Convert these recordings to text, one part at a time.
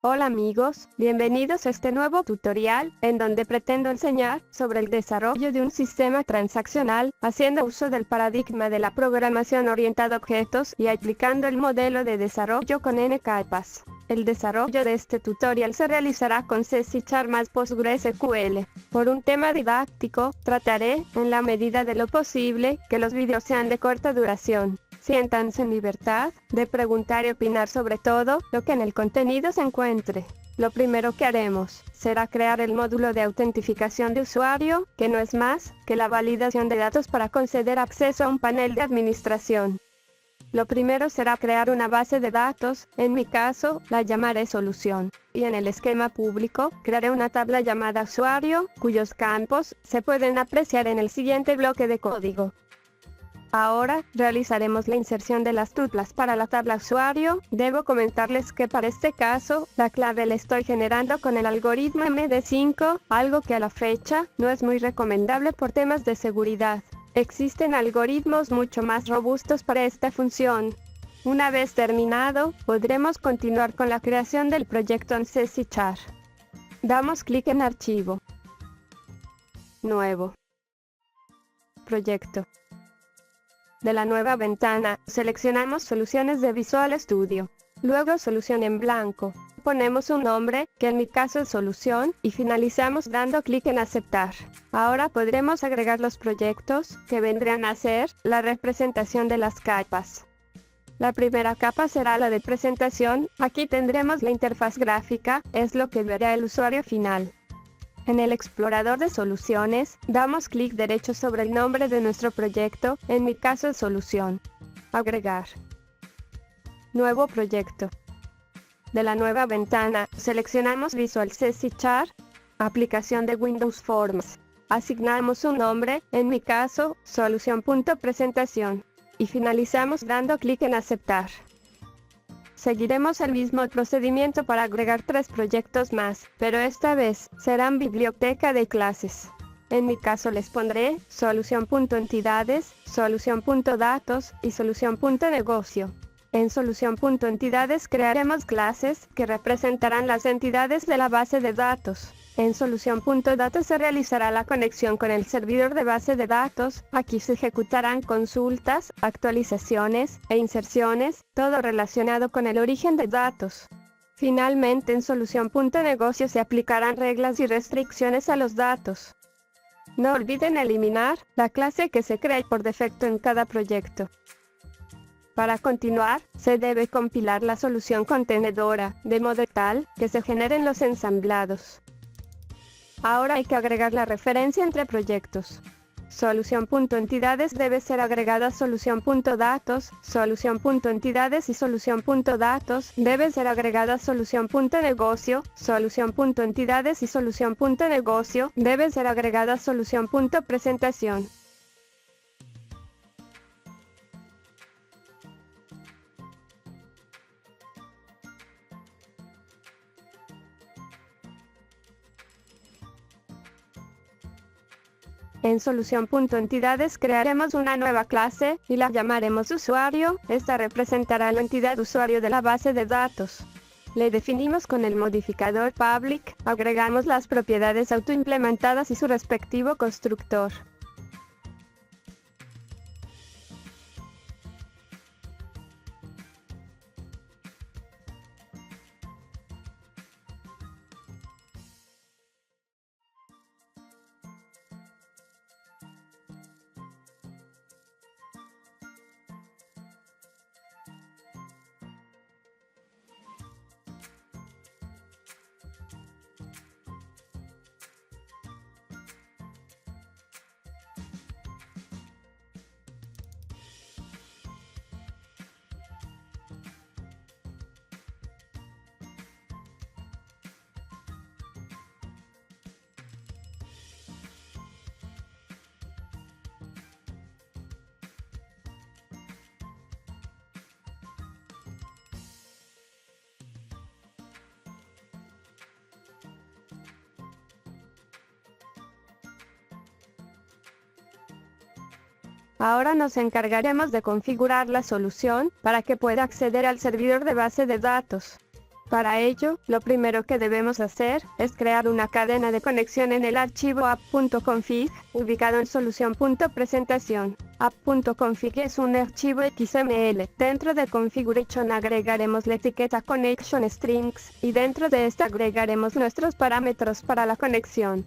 Hola amigos, bienvenidos a este nuevo tutorial, en donde pretendo enseñar sobre el desarrollo de un sistema transaccional, haciendo uso del paradigma de la programación orientada a objetos y aplicando el modelo de desarrollo con N capas. El desarrollo de este tutorial se realizará con C# más PostgreSQL. Por un tema didáctico, trataré, en la medida de lo posible, que los vídeos sean de corta duración. Siéntanse en libertad de preguntar y opinar sobre todo lo que en el contenido se encuentre. Lo primero que haremos será crear el módulo de autentificación de usuario, que no es más que la validación de datos para conceder acceso a un panel de administración. Lo primero será crear una base de datos, en mi caso, la llamaré solución, y en el esquema público, crearé una tabla llamada usuario, cuyos campos se pueden apreciar en el siguiente bloque de código. Ahora, realizaremos la inserción de las tuplas para la tabla usuario. Debo comentarles que para este caso, la clave la estoy generando con el algoritmo MD5, algo que a la fecha, no es muy recomendable por temas de seguridad. Existen algoritmos mucho más robustos para esta función. Una vez terminado, podremos continuar con la creación del proyecto en C#. Damos clic en Archivo. Nuevo. Proyecto. De la nueva ventana, seleccionamos Soluciones de Visual Studio. Luego Solución en blanco. Ponemos un nombre, que en mi caso es Solución, y finalizamos dando clic en Aceptar. Ahora podremos agregar los proyectos, que vendrán a ser la representación de las capas. La primera capa será la de presentación. Aquí tendremos la interfaz gráfica, es lo que verá el usuario final. En el explorador de soluciones, damos clic derecho sobre el nombre de nuestro proyecto, en mi caso es Solución. Agregar. Nuevo proyecto. De la nueva ventana, seleccionamos Visual C#, aplicación de Windows Forms. Asignamos un nombre, en mi caso, Solución.presentación. Y finalizamos dando clic en Aceptar. Seguiremos el mismo procedimiento para agregar 3 proyectos más, pero esta vez serán biblioteca de clases. En mi caso les pondré Solución.entidades, Solución.datos y Solución.negocio. En Solución.entidades crearemos clases que representarán las entidades de la base de datos. En Solución.datos se realizará la conexión con el servidor de base de datos. Aquí se ejecutarán consultas, actualizaciones e inserciones, todo relacionado con el origen de datos. Finalmente, en Solución.negocio se aplicarán reglas y restricciones a los datos. No olviden eliminar la clase que se crea por defecto en cada proyecto. Para continuar, se debe compilar la solución contenedora, de modo tal que se generen los ensamblados. Ahora hay que agregar la referencia entre proyectos. Solución.entidades debe ser agregada a Solución.datos, Solución.entidades y Solución.datos debe ser agregada a Solución.negocio, Solución.entidades y Solución.negocio debe ser agregada a Solución.presentación. En Solución.entidades crearemos una nueva clase, y la llamaremos usuario. Esta representará la entidad usuario de la base de datos. Le definimos con el modificador public, agregamos las propiedades autoimplementadas y su respectivo constructor. Ahora nos encargaremos de configurar la solución para que pueda acceder al servidor de base de datos. Para ello, lo primero que debemos hacer es crear una cadena de conexión en el archivo app.config, ubicado en solución.presentación. App.config es un archivo XML. Dentro de configuration agregaremos la etiqueta connection strings, y dentro de esta agregaremos nuestros parámetros para la conexión.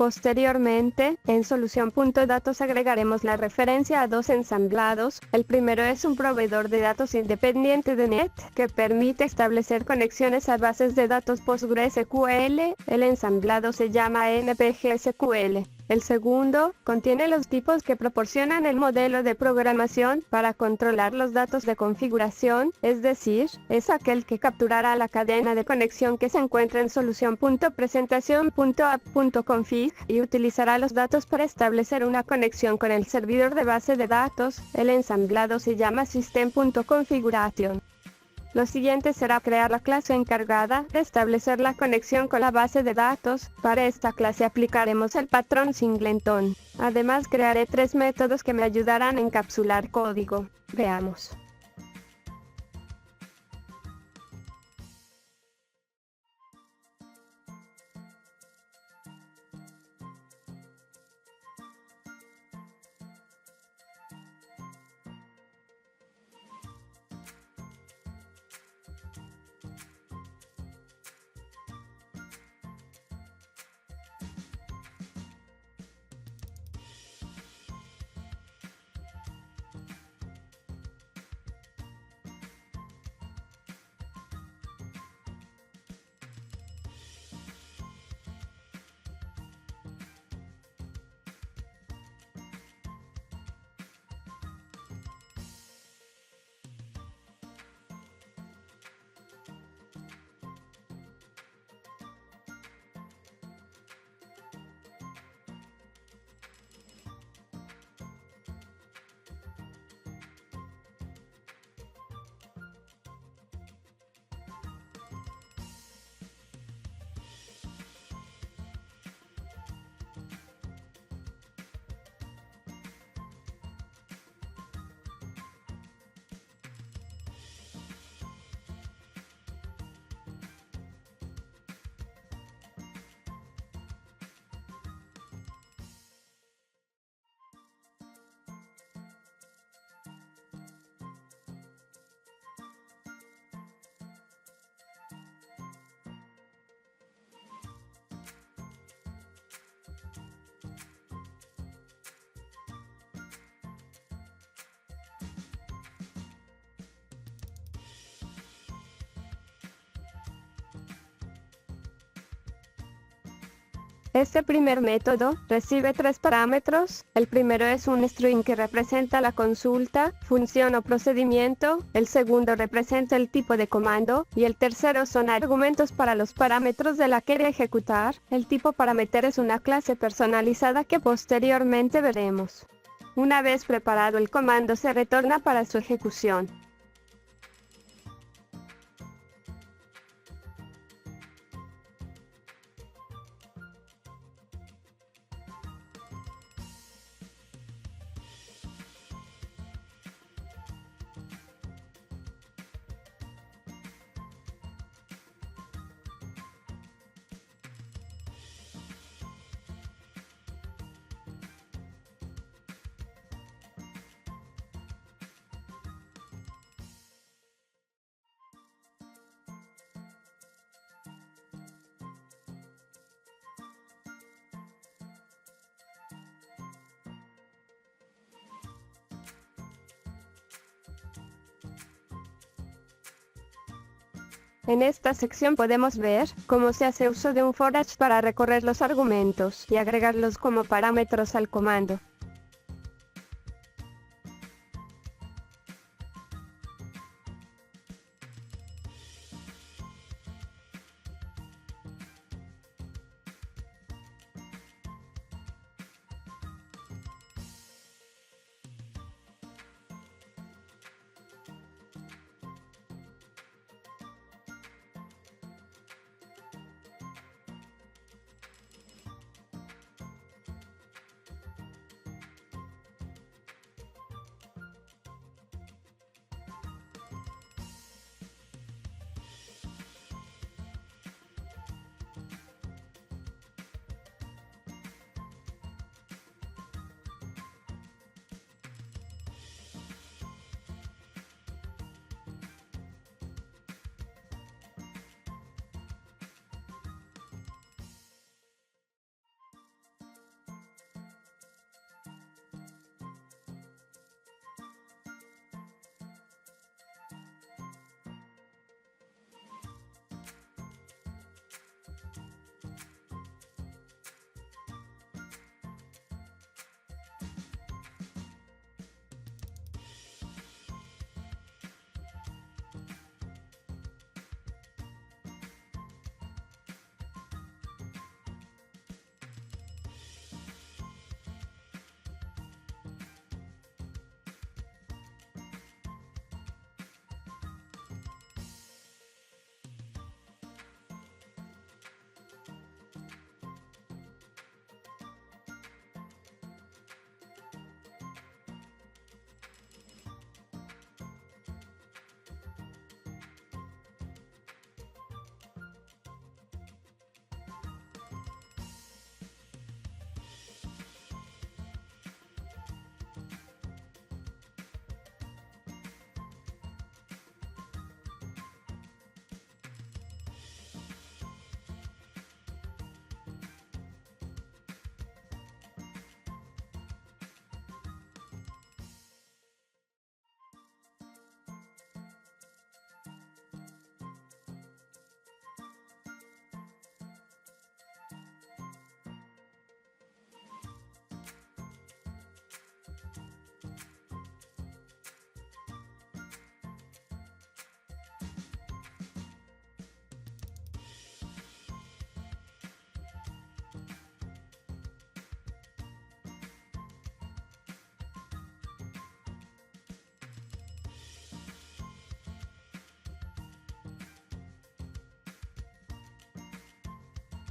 Posteriormente, en solución.datos agregaremos la referencia a dos ensamblados. El primero es un proveedor de datos independiente de NET, que permite establecer conexiones a bases de datos PostgreSQL. El ensamblado se llama npgsql. El segundo contiene los tipos que proporcionan el modelo de programación para controlar los datos de configuración, es decir, es aquel que capturará la cadena de conexión que se encuentra en solución.presentación.app.config y utilizará los datos para establecer una conexión con el servidor de base de datos. El ensamblado se llama system.configuration. Lo siguiente será crear la clase encargada de establecer la conexión con la base de datos. Para esta clase aplicaremos el patrón singleton. Además, crearé tres métodos que me ayudarán a encapsular código. Veamos. Este primer método recibe tres parámetros. El primero es un string que representa la consulta, función o procedimiento. El segundo representa el tipo de comando. Y el tercero son argumentos para los parámetros de la query a ejecutar. El tipo parameter es una clase personalizada que posteriormente veremos. Una vez preparado el comando se retorna para su ejecución. En esta sección podemos ver cómo se hace uso de un for each para recorrer los argumentos y agregarlos como parámetros al comando.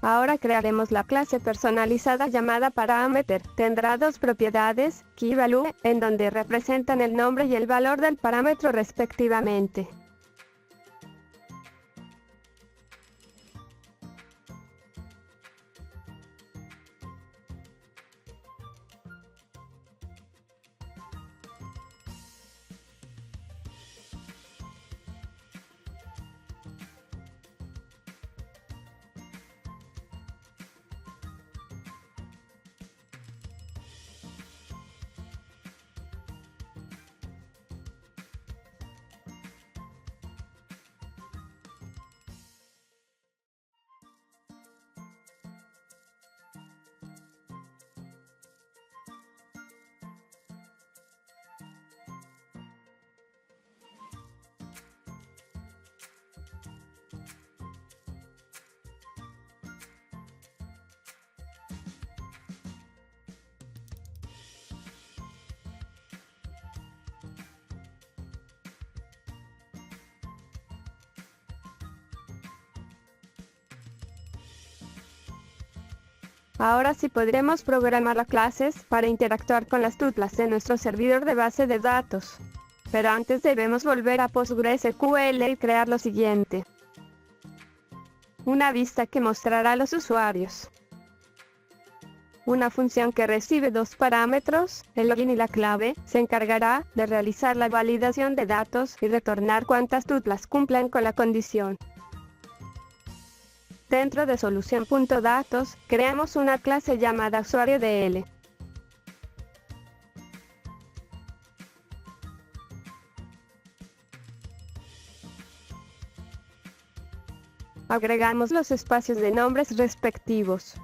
Ahora crearemos la clase personalizada llamada Parameter. Tendrá dos propiedades, KeyValue, en donde representan el nombre y el valor del parámetro respectivamente. Ahora sí podremos programar las clases para interactuar con las tuplas de nuestro servidor de base de datos. Pero antes debemos volver a PostgreSQL y crear lo siguiente. Una vista que mostrará a los usuarios. Una función que recibe dos parámetros, el login y la clave, se encargará de realizar la validación de datos y retornar cuántas tuplas cumplan con la condición. Dentro de solución.datos, creamos una clase llamada usuario.dl. Agregamos los espacios de nombres respectivos.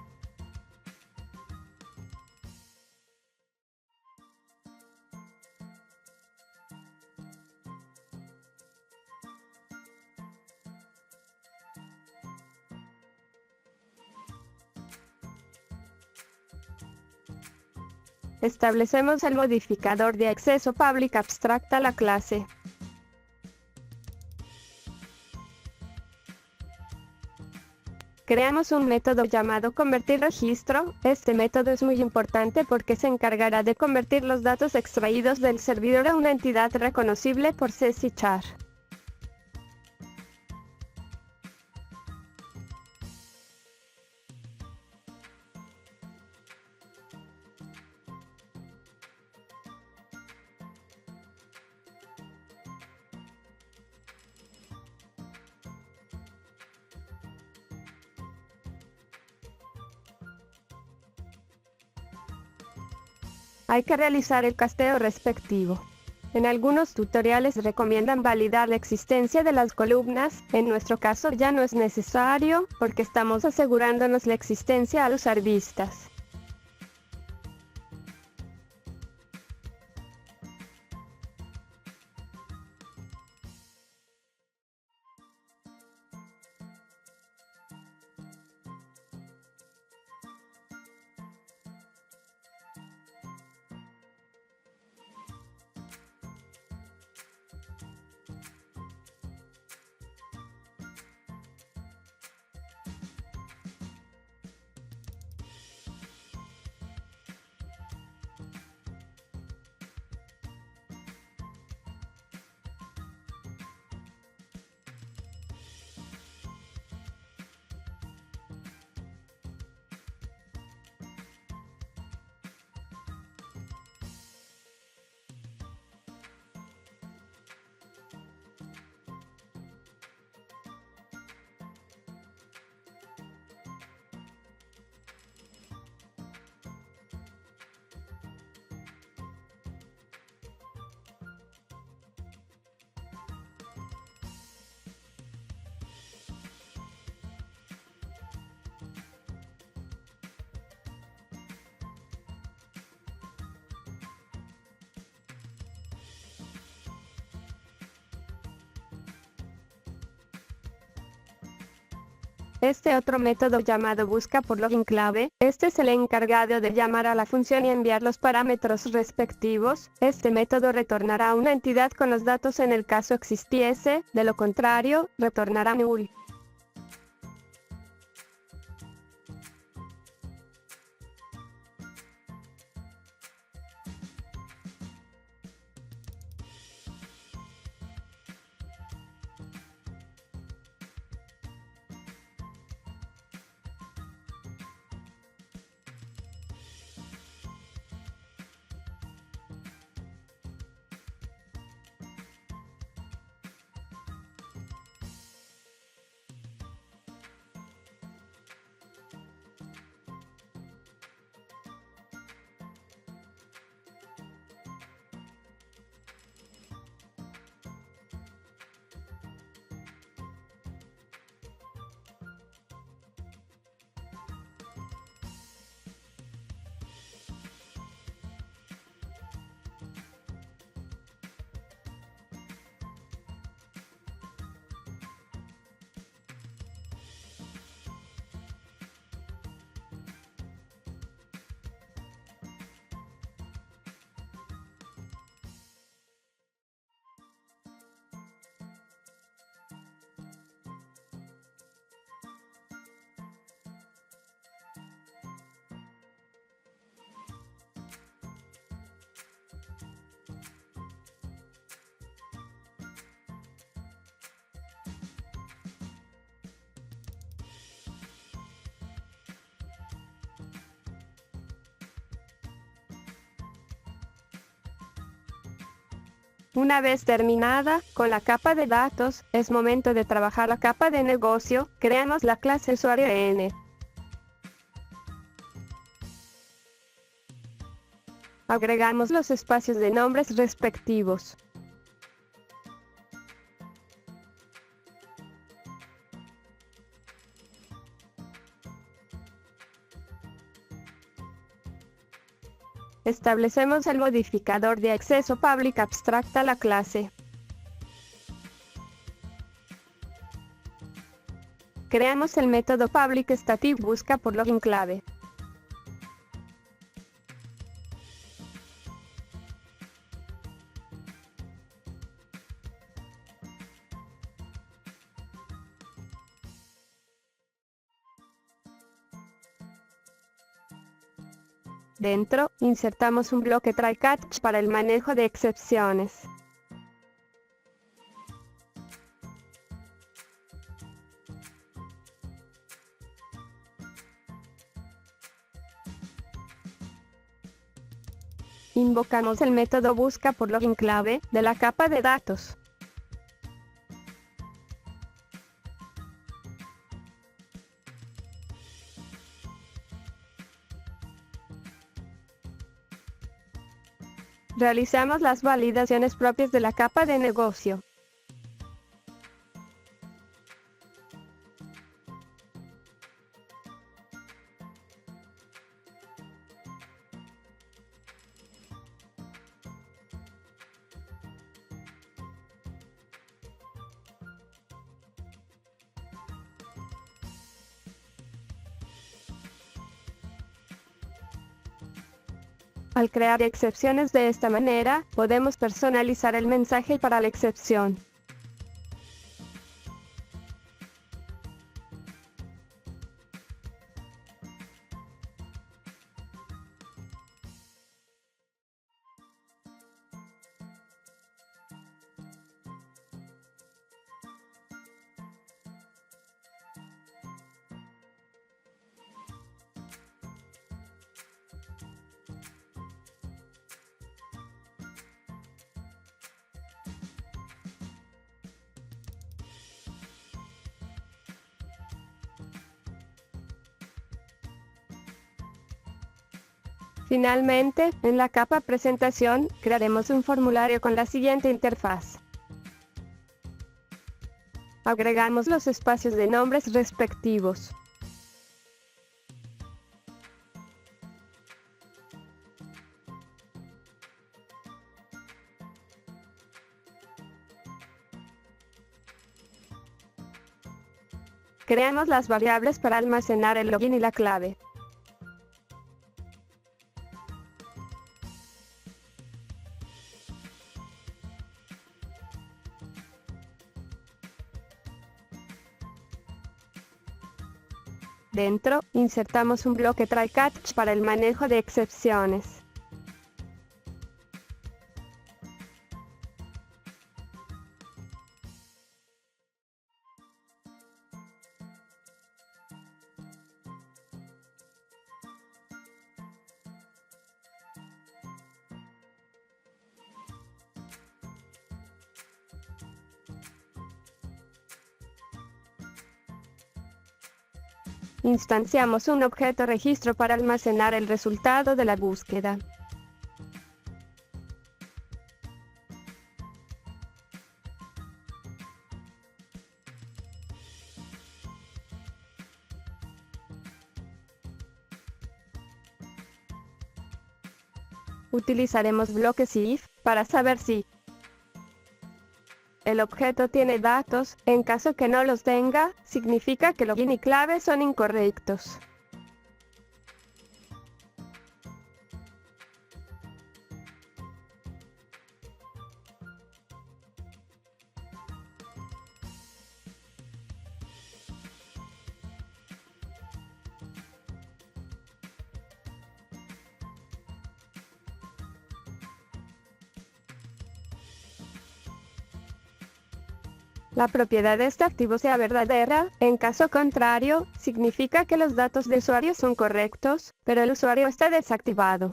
Establecemos el modificador de acceso public abstract a la clase. Creamos un método llamado convertirRegistro. Este método es muy importante porque se encargará de convertir los datos extraídos del servidor a una entidad reconocible por C#. Hay que realizar el casteo respectivo. En algunos tutoriales recomiendan validar la existencia de las columnas. En nuestro caso ya no es necesario, porque estamos asegurándonos la existencia al usar vistas. Este otro método llamado busca por login clave, este es el encargado de llamar a la función y enviar los parámetros respectivos. Este método retornará una entidad con los datos en el caso existiese, de lo contrario, retornará null. Una vez terminada con la capa de datos, es momento de trabajar la capa de negocio. Creamos la clase usuario N. Agregamos los espacios de nombres respectivos. Establecemos el modificador de acceso public abstract a la clase. Creamos el método public static busca por login clave. Dentro, insertamos un bloque try-catch para el manejo de excepciones. Invocamos el método busca por login clave de la capa de datos. Realizamos las validaciones propias de la capa de negocio. Al crear excepciones de esta manera, podemos personalizar el mensaje para la excepción. Finalmente, en la capa presentación, crearemos un formulario con la siguiente interfaz. Agregamos los espacios de nombres respectivos. Creamos las variables para almacenar el login y la clave. Dentro, insertamos un bloque try-catch para el manejo de excepciones. Instanciamos un objeto registro para almacenar el resultado de la búsqueda. Utilizaremos bloques if para saber si el objeto tiene datos. En caso que no los tenga, significa que login y clave son incorrectos. La propiedad de este activo sea verdadera. En caso contrario, significa que los datos de usuario son correctos, pero el usuario está desactivado.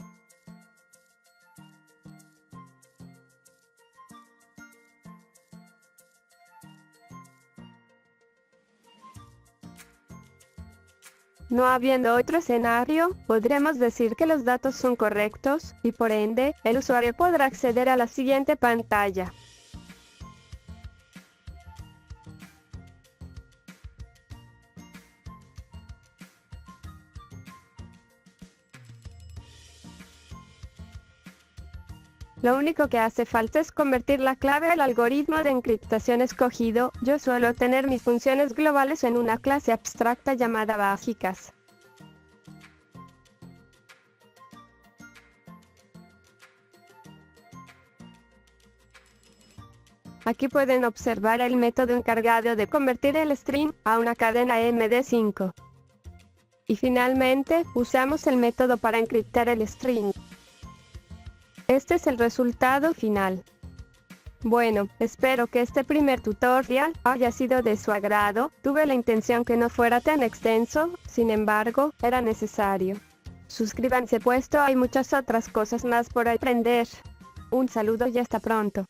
No habiendo otro escenario, podremos decir que los datos son correctos, y por ende, el usuario podrá acceder a la siguiente pantalla. Lo único que hace falta es convertir la clave al algoritmo de encriptación escogido. Yo suelo tener mis funciones globales en una clase abstracta llamada básicas. Aquí pueden observar el método encargado de convertir el string a una cadena MD5. Y finalmente, usamos el método para encriptar el string. Este es el resultado final. Bueno, espero que este primer tutorial haya sido de su agrado. Tuve la intención que no fuera tan extenso, sin embargo, era necesario. Suscríbanse puesto hay muchas otras cosas más por aprender. Un saludo y hasta pronto.